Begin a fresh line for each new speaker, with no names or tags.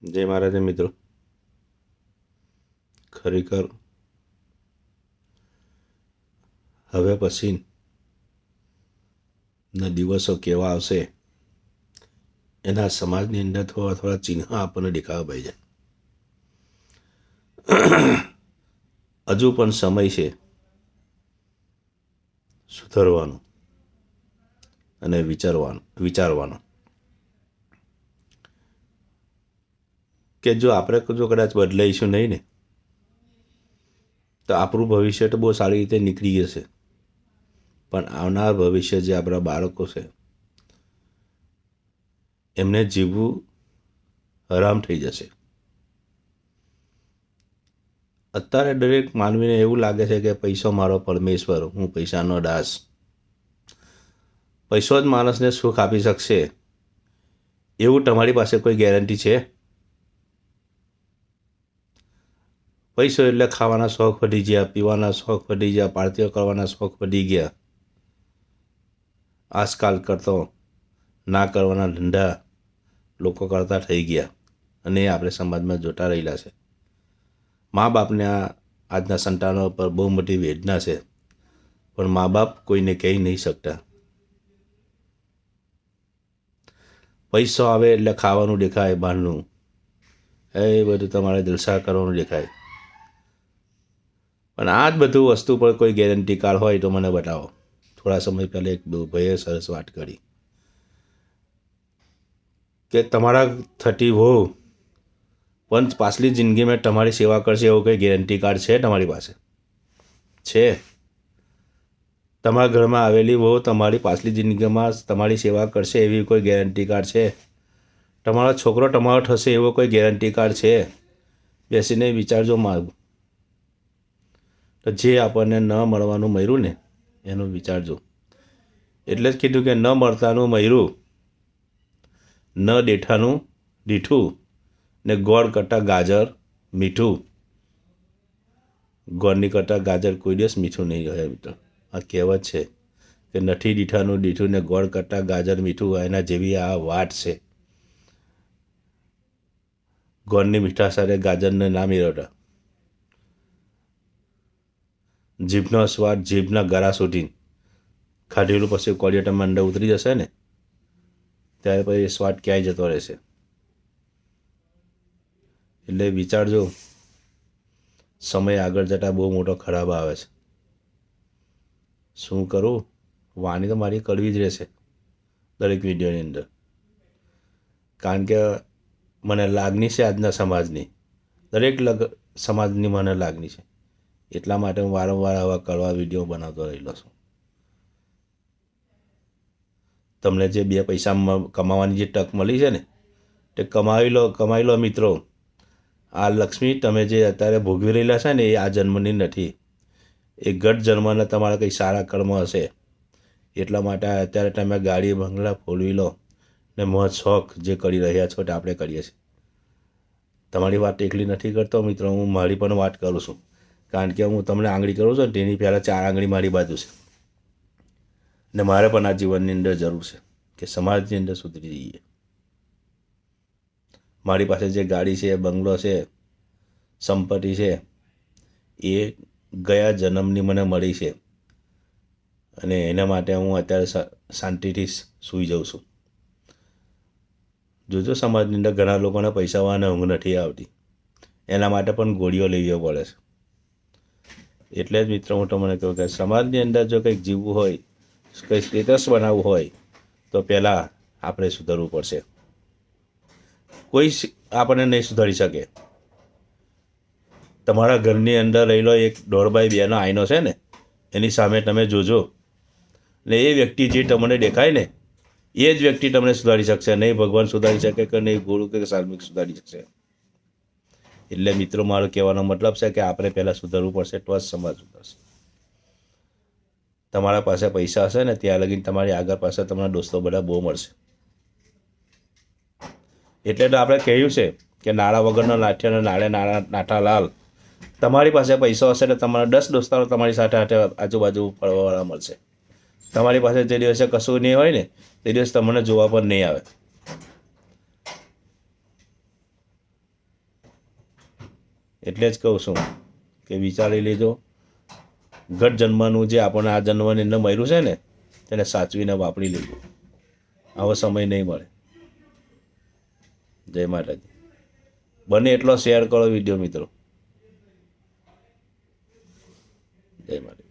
જય મહારાજ મિત્રો, ખરેખર હવે પછીના દિવસો કેવા આવશે એના સમાજની અંદર થોડા થોડા ચિહ્ન આપણને દેખાવા ભાઈ જાય. હજુ પણ સમય છે સુધરવાનો અને વિચારવાનો કે જો આપણે કદાચ બદલાઈશું નહીં ને તો આપણું ભવિષ્ય તો બહુ સારી રીતે નીકળી જશે, પણ આવનાર ભવિષ્ય જે આપણા બાળકો છે એમને જીવવું હરામ થઈ જશે. અત્યારે દરેક માનવીને એવું લાગે છે કે પૈસો મારો પરમેશ્વર, હું પૈસાનો દાસ. પૈસો જ માણસને સુખ આપી શકશે એવું તમારી પાસે કોઈ ગેરંટી છે? પૈસો એટલે ખાવાના શોખ વધી ગયા, પીવાના શોખ વધી ગયા, પાર્ટીઓ કરવાના શોખ વધી ગયા, આજકાલ કરતો ના કરવાના ધંધા લોકો કરતા થઈ ગયા અને એ આપણે સમાજમાં જોતા રહેલા છે. મા બાપને આજના સંતાનો પર બહુ મોટી વેદના છે, પણ મા બાપ કોઈને કહી નહીં શકતા. પૈસો આવે એટલે ખાવાનું દેખાય, બહારનું એ બધું તમારે જલસા કરવાનું દેખાય, પણ આ જ બધું વસ્તુ પર કોઈ ગેરંટી કાર્ડ હોય તો મને બતાવો. થોડા સમય પહેલાં એક ભાઈએ સરસ વાત કરી કે તમારા થતી હો પણ પાછલી જિંદગીમાં તમારી સેવા કરશે એવો કોઈ ગેરંટી કાર્ડ છે તમારી પાસે? છે? તમારા ઘરમાં આવેલી વહુ તમારી પાછલી જિંદગીમાં તમારી સેવા કરશે એવી કોઈ ગેરંટી કાર્ડ છે? તમારો છોકરો તમારો થશે એવો કોઈ ગેરંટી કાર્ડ છે? બેસીને વિચારજો. મારું તો જે આપણને ન મળવાનું મળ્યું ને એનું વિચારજો. એટલે જ કીધું કે ન મળતાનું મળ્યું, ન દેઠાનું દીઠું, ને ગોળ કરતાં ગાજર મીઠું. ગોળની કરતાં ગાજર કોઈ દિવસ મીઠું નહીં રહે મિત્રો. આ કહેવત છે કે નથી દીઠાનું દીઠું ને ગોળ કરતાં ગાજર મીઠું, એના જેવી આ વાત છે. ગોળની મીઠા સાથે ગાજરને ના મેળવતા. જીભનો સ્વાદ જીભના ગળા સુધી ખાધેલું પછી કોલિયટમાં અંદર ઉતરી જશે ને ત્યારે પછી એ સ્વાદ ક્યાંય જતો રહેશે. એટલે વિચારજો, સમય આગળ જતાં બહુ મોટો ખરાબ આવે છે. શું કરું? વાણી તો મારી કરવી જ રહેશે દરેક વિડીયોની અંદર, કારણ કે મને લાગણી છે આજના સમાજની, દરેક સમાજની મને લાગણી છે. એટલા માટે હું વારંવાર આવા કડવા વિડીયો બનાવતો રહેલો છું. તમને જે બે પૈસા કમાવાની જે તક મળી છે ને તે કમાઈ લો મિત્રો. આ લક્ષ્મી તમે જે અત્યારે ભોગવી રહેલા છે ને એ આ જન્મની નથી. એ ગત જન્મના તમારા કંઈ સારા કર્મ હશે. એટલા માટે અત્યારે તમે ગાડી બંગલા ફોલવી લો ને મોજ શોખ જે કરી રહ્યા છો તે આપણે કરીએ છીએ. તમારી વાત એકલી નથી કરતો મિત્રો, હું મારી પણ વાત કરું છું, કારણ કે હું તમને આંગળી કરું છું તેની પહેલાં 4 આંગળી મારી બાજુ છે ને મારે પણ આ જીવનની અંદર જરૂર છે કે સમાજની અંદર સુધરી જઈએ. મારી પાસે જે ગાડી છે, બંગલો છે, સંપત્તિ છે એ ગયા જન્મની મને મળી છે અને એના માટે હું અત્યારે શાંતિથી સૂઈ જાઉં છું. જોજો સમાજની અંદર ઘણા લોકોને પૈસાવાળાને ઊંઘ નથી આવતી, એના માટે પણ ગોળીઓ લેવી પડે છે. એટલે જ મિત્રો હું તમને કહું કે સમાજની અંદર જો કંઈક જીવવું હોય, કંઈ સ્ટેટસ બનાવવું હોય તો પહેલાં આપણે સુધરવું પડશે. કોઈ આપણને નહીં સુધારી શકે. તમારા ઘરની અંદર રહેલો એક 1.5x2 નો આઈનો છે ને એની સામે તમે જોજો ને એ વ્યક્તિ જે તમને દેખાય ને એ જ વ્યક્તિ તમને સુધારી શકશે. નહીં ભગવાન સુધારી શકે કે નહીં ગુરુ કે સાલ્મિક સુધારી શકશે. એટલે મિત્રો મારો કહેવાનો મતલબ છે કે આપણે પહેલાં સુધરવું પડશે તો જ સમાજ સુધરશે. તમારા પાસે પૈસા હશે ને ત્યાં લગીને તમારી આગળ પાસે તમારા દોસ્તો બધા બહુ મળશે. એટલે તો આપણે કહ્યું છે કે નાણાં વગરનો નાઠ્યનો નાળે નાઠા લાલ. તમારી પાસે પૈસા હશે તો તમારા 10 દોસ્તારો તમારી સાથે આજુબાજુ ફરવાવાળા મળશે. તમારી પાસે જે દિવસે કશું નહીં હોય ને તે દિવસ તમને જોવા પણ નહીં આવે. એટલે જ કહું છું કે વિચારી લેજો. ગત જન્મનું જે આપણને આ જન્મને એને મળ્યું છે ને તેને સાચવીને વાપરી લેજો. આવો સમય નહીં મળે. જય માતાજી. બને એટલો શેર કરો વિડીયો મિત્રો. જય માતાજી.